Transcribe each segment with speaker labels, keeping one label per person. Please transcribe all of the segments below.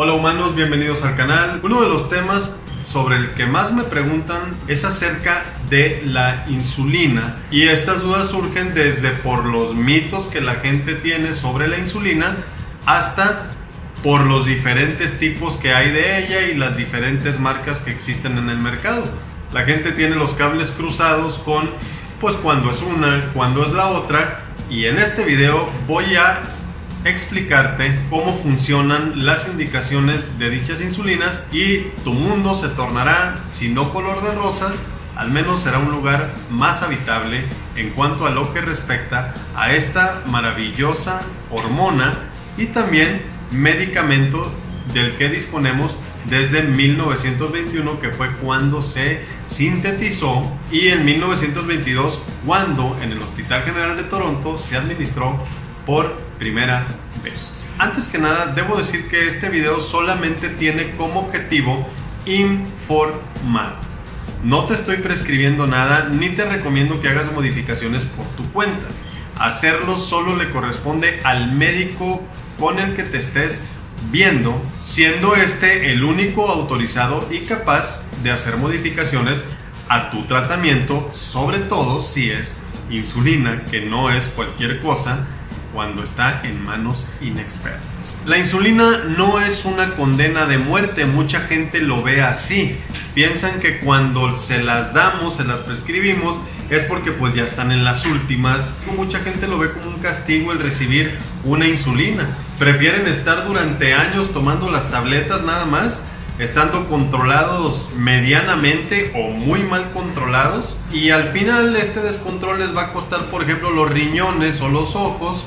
Speaker 1: Hola humanos, bienvenidos al canal. Uno de los temas sobre el que más me preguntan es acerca de la insulina, y estas dudas surgen desde por los mitos que la gente tiene sobre la insulina hasta por los diferentes tipos que hay de ella y las diferentes marcas que existen en el mercado. La gente tiene los cables cruzados con pues cuando es una, cuando es la otra, y en este video voy a explicarte cómo funcionan las indicaciones de dichas insulinas y tu mundo se tornará, si no color de rosa, al menos será un lugar más habitable en cuanto a lo que respecta a esta maravillosa hormona y también medicamento del que disponemos desde 1921, que fue cuando se sintetizó, y en 1922 cuando en el Hospital General de Toronto se administró por primera vez. Antes que nada, debo decir que este video solamente tiene como objetivo informar. No te estoy prescribiendo nada, ni te recomiendo que hagas modificaciones por tu cuenta. Hacerlo solo le corresponde al médico con el que te estés viendo, siendo este el único autorizado y capaz de hacer modificaciones a tu tratamiento, sobre todo si es insulina, que no es cualquier cosa cuando está en manos inexpertas. La insulina no es una condena de muerte, mucha gente lo ve así. Piensan que cuando se las damos, se las prescribimos, es porque pues ya están en las últimas. Mucha gente lo ve como un castigo el recibir una insulina. Prefieren estar durante años tomando las tabletas nada más, estando controlados medianamente o muy mal controlados, y al final este descontrol les va a costar, por ejemplo, los riñones o los ojos,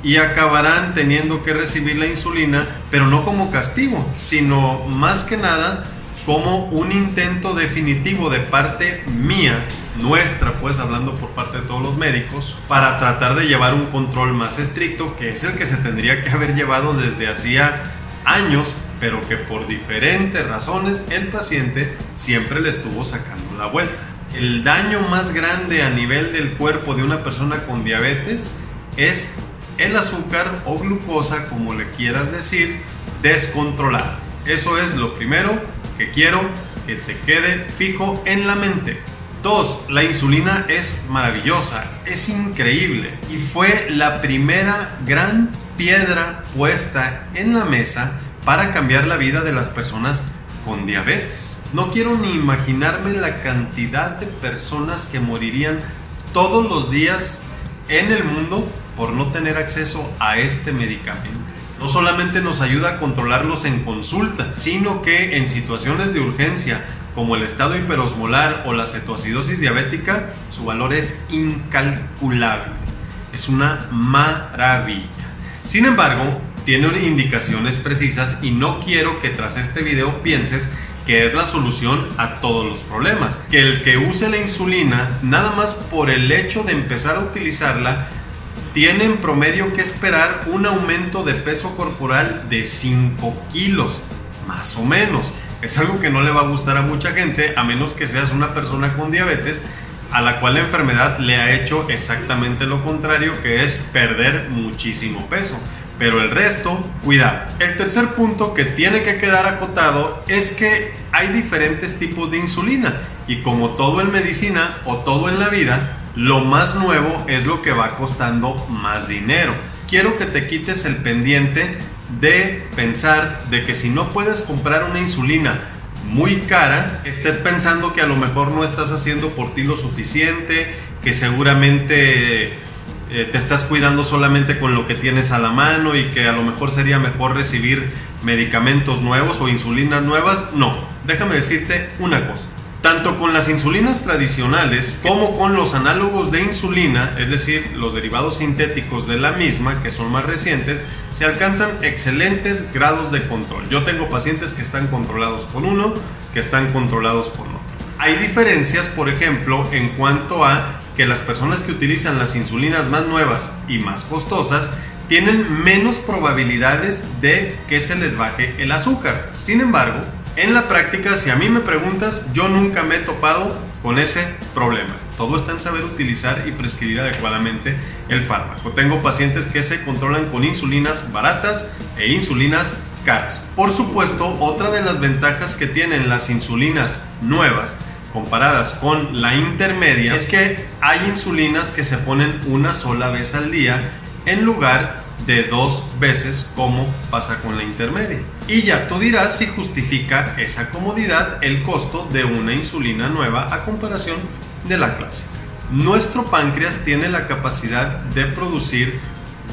Speaker 1: y acabarán teniendo que recibir la insulina, pero no como castigo, sino más que nada como un intento definitivo de parte mía, nuestra, pues hablando por parte de todos los médicos, para tratar de llevar un control más estricto, que es el que se tendría que haber llevado desde hacía años, pero que por diferentes razones el paciente siempre le estuvo sacando la vuelta. El daño más grande a nivel del cuerpo de una persona con diabetes es el azúcar o glucosa, como le quieras decir, descontrolada. Eso es lo primero que quiero que te quede fijo en la mente. 2. La insulina es maravillosa, es increíble, y fue la primera gran piedra puesta en la mesa para cambiar la vida de las personas con diabetes. No quiero ni imaginarme la cantidad de personas que morirían todos los días en el mundo por no tener acceso a este medicamento. No solamente nos ayuda a controlarlos en consulta, sino que en situaciones de urgencia como el estado hiperosmolar o la cetoacidosis diabética, su valor es incalculable. Es una maravilla. Sin embargo, tiene indicaciones precisas, y no quiero que tras este video pienses que es la solución a todos los problemas. Que el que use la insulina, nada más por el hecho de empezar a utilizarla, tiene en promedio que esperar un aumento de peso corporal de 5 kilos, más o menos. Es algo que no le va a gustar a mucha gente, a menos que seas una persona con diabetes a la cual la enfermedad le ha hecho exactamente lo contrario, que es perder muchísimo peso. Pero el resto, cuidado. El tercer punto que tiene que quedar acotado es que hay diferentes tipos de insulina, y como todo en medicina o todo en la vida, lo más nuevo es lo que va costando más dinero. Quiero que te quites el pendiente de pensar de que si no puedes comprar una insulina muy cara, estés pensando que a lo mejor no estás haciendo por ti lo suficiente, que seguramente te estás cuidando solamente con lo que tienes a la mano, y que a lo mejor sería mejor recibir medicamentos nuevos o insulinas nuevas. No, déjame decirte una cosa. Tanto con las insulinas tradicionales como con los análogos de insulina, es decir, los derivados sintéticos de la misma, que son más recientes, se alcanzan excelentes grados de control. Yo tengo pacientes que están controlados con uno, que están controlados con otro. Hay diferencias, por ejemplo, en cuanto a que las personas que utilizan las insulinas más nuevas y más costosas tienen menos probabilidades de que se les baje el azúcar. Sin embargo, en la práctica, si a mí me preguntas, yo nunca me he topado con ese problema. Todo está en saber utilizar y prescribir adecuadamente el fármaco. Tengo pacientes que se controlan con insulinas baratas e insulinas caras. Por supuesto, otra de las ventajas que tienen las insulinas nuevas comparadas con la intermedia es que hay insulinas que se ponen una sola vez al día en lugar de 2 veces como pasa con la intermedia. Y ya tú dirás si justifica esa comodidad el costo de una insulina nueva a comparación de la clásica. Nuestro páncreas tiene la capacidad de producir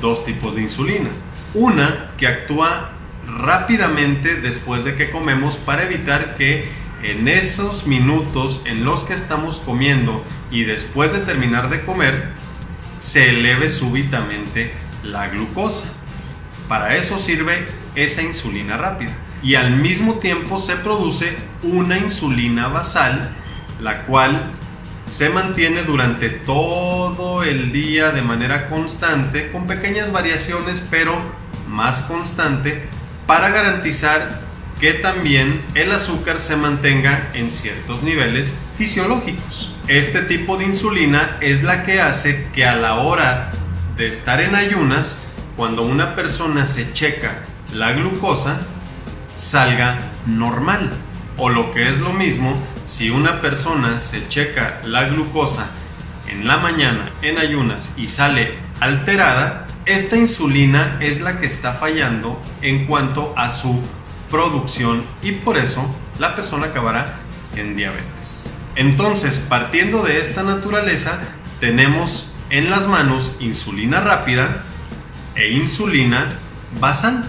Speaker 1: 2 tipos de insulina. Una que actúa rápidamente después de que comemos para evitar que en esos minutos en los que estamos comiendo y después de terminar de comer se eleve súbitamente la glucosa. Para eso sirve esa insulina rápida. Y al mismo tiempo se produce una insulina basal, la cual se mantiene durante todo el día de manera constante, con pequeñas variaciones, pero más constante, para garantizar que también el azúcar se mantenga en ciertos niveles fisiológicos. Este tipo de insulina es la que hace que a la hora de estar en ayunas, cuando una persona se checa la glucosa, salga normal. O lo que es lo mismo, si una persona se checa la glucosa en la mañana en ayunas y sale alterada, esta insulina es la que está fallando en cuanto a su producción y por eso la persona acabará en diabetes. Entonces, partiendo de esta naturaleza, tenemos en las manos insulina rápida e insulina basal.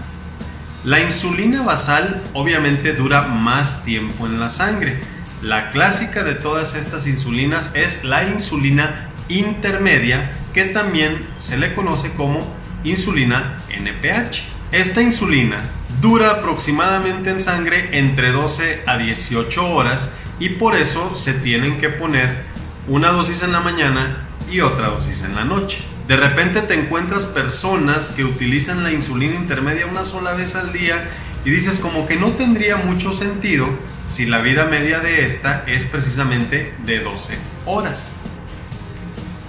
Speaker 1: La insulina basal obviamente dura más tiempo en la sangre. La clásica de todas estas insulinas es la insulina intermedia, que también se le conoce como insulina NPH. Esta insulina dura aproximadamente en sangre entre 12 a 18 horas y por eso se tienen que poner una dosis en la mañana y otra dosis en la noche. De repente te encuentras personas que utilizan la insulina intermedia una sola vez al día y dices como que no tendría mucho sentido si la vida media de esta es precisamente de 12 horas.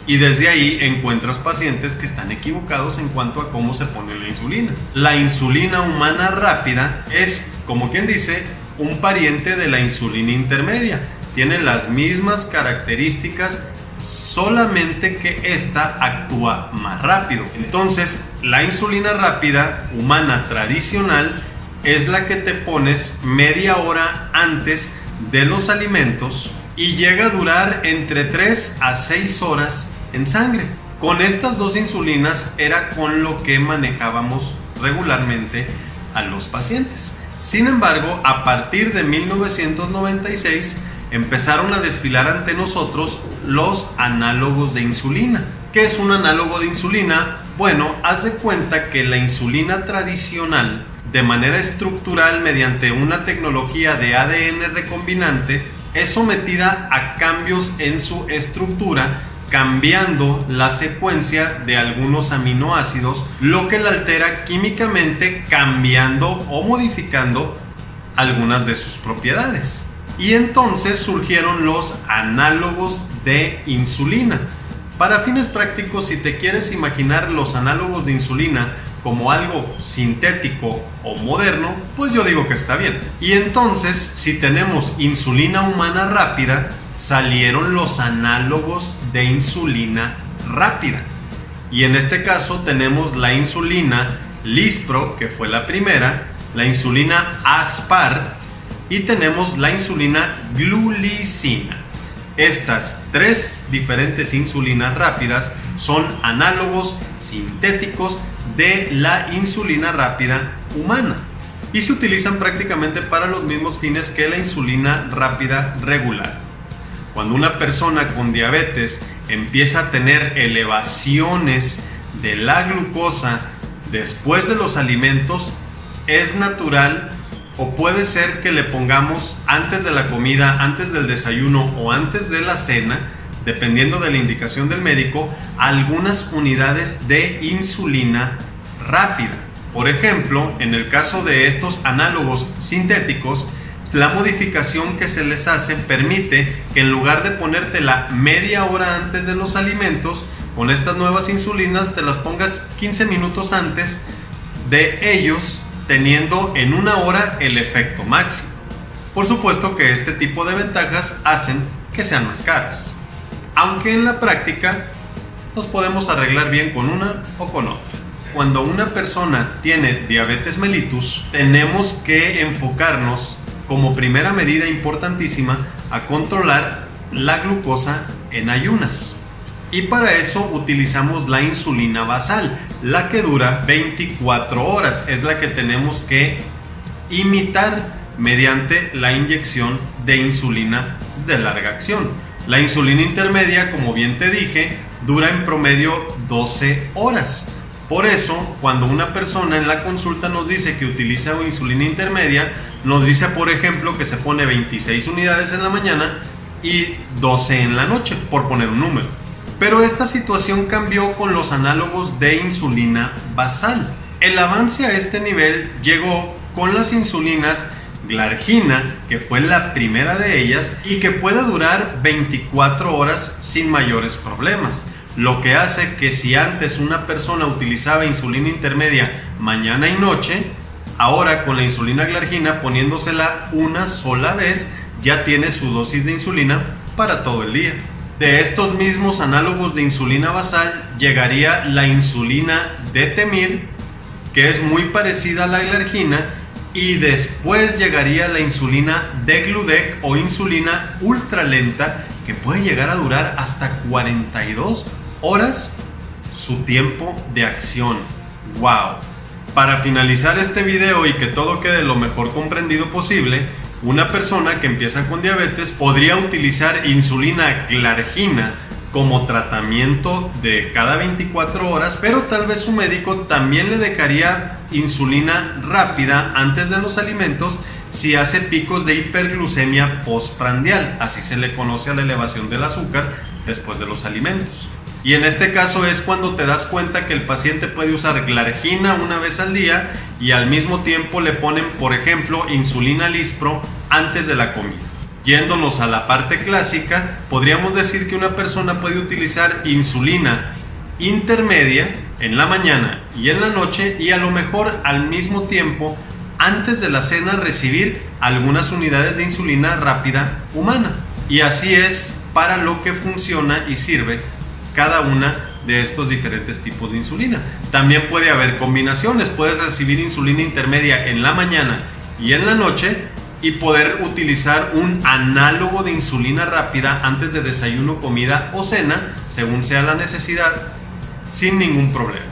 Speaker 1: Y desde ahí encuentras pacientes que están equivocados en cuanto a cómo se pone la insulina. La insulina humana rápida es, como quien dice, un pariente de la insulina intermedia. Tiene las mismas características, solamente que esta actúa más rápido. Entonces, la insulina rápida humana tradicional es la que te pones media hora antes de los alimentos y llega a durar entre 3 a 6 horas en sangre. Con estas 2 insulinas era con lo que manejábamos regularmente a los pacientes. Sin embargo, a partir de 1996 empezaron a desfilar ante nosotros los análogos de insulina. ¿Qué es un análogo de insulina? Bueno, haz de cuenta que la insulina tradicional, de manera estructural mediante una tecnología de ADN recombinante, es sometida a cambios en su estructura, cambiando la secuencia de algunos aminoácidos, lo que la altera químicamente, cambiando o modificando algunas de sus propiedades. Y entonces surgieron los análogos de insulina. Para fines prácticos, si te quieres imaginar los análogos de insulina como algo sintético o moderno, pues yo digo que está bien. Y entonces, si tenemos insulina humana rápida, salieron los análogos de insulina rápida. Y en este caso tenemos la insulina Lispro, que fue la primera, la insulina Aspart y tenemos la insulina Glulicina. Estas 3 diferentes insulinas rápidas son análogos sintéticos de la insulina rápida humana y se utilizan prácticamente para los mismos fines que la insulina rápida regular. Cuando una persona con diabetes empieza a tener elevaciones de la glucosa después de los alimentos, es natural o puede ser que le pongamos antes de la comida, antes del desayuno o antes de la cena, dependiendo de la indicación del médico, algunas unidades de insulina rápida. Por ejemplo, en el caso de estos análogos sintéticos, la modificación que se les hace permite que en lugar de ponértela media hora antes de los alimentos, con estas nuevas insulinas te las pongas 15 minutos antes de ellos teniendo en una hora el efecto máximo. Por supuesto que este tipo de ventajas hacen que sean más caras, aunque en la práctica nos podemos arreglar bien con una o con otra. Cuando una persona tiene diabetes mellitus, tenemos que enfocarnos como primera medida importantísima a controlar la glucosa en ayunas. Y para eso utilizamos la insulina basal, la que dura 24 horas. Es la que tenemos que imitar mediante la inyección de insulina de larga acción. La insulina intermedia, como bien te dije, dura en promedio 12 horas. Por eso, cuando una persona en la consulta nos dice que utiliza insulina intermedia, nos dice, por ejemplo, que se pone 26 unidades en la mañana y 12 en la noche, por poner un número. Pero esta situación cambió con los análogos de insulina basal. El avance a este nivel llegó con las insulinas Glargina, que fue la primera de ellas, y que puede durar 24 horas sin mayores problemas. Lo que hace que si antes una persona utilizaba insulina intermedia mañana y noche, ahora con la insulina Glargina, poniéndosela una sola vez, ya tiene su dosis de insulina para todo el día. De estos mismos análogos de insulina basal llegaría la insulina Detemir, que es muy parecida a la Glargina, y después llegaría la insulina Degludec o insulina ultralenta, que puede llegar a durar hasta 42 horas su tiempo de acción. ¡Wow! Para finalizar este video y que todo quede lo mejor comprendido posible, una persona que empieza con diabetes podría utilizar insulina Glargina como tratamiento de cada 24 horas, pero tal vez su médico también le dejaría insulina rápida antes de los alimentos si hace picos de hiperglucemia postprandial, así se le conoce a la elevación del azúcar después de los alimentos. Y en este caso es cuando te das cuenta que el paciente puede usar Glargina una vez al día y al mismo tiempo le ponen, por ejemplo, insulina Lispro antes de la comida. Yéndonos a la parte clásica, podríamos decir que una persona puede utilizar insulina intermedia en la mañana y en la noche, y a lo mejor al mismo tiempo antes de la cena recibir algunas unidades de insulina rápida humana. Y así es para lo que funciona y sirve cada una de estos diferentes tipos de insulina. También puede haber combinaciones, puedes recibir insulina intermedia en la mañana y en la noche y poder utilizar un análogo de insulina rápida antes de desayuno, comida o cena, según sea la necesidad, sin ningún problema.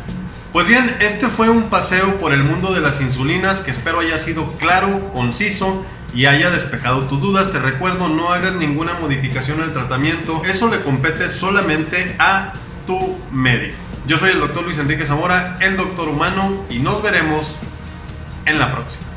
Speaker 1: Pues bien, este fue un paseo por el mundo de las insulinas que espero haya sido claro, conciso y haya despejado tus dudas. Te recuerdo, no hagas ninguna modificación al tratamiento, eso le compete solamente a tu médico. Yo soy el doctor Luis Enrique Zamora, el doctor humano, y nos veremos en la próxima.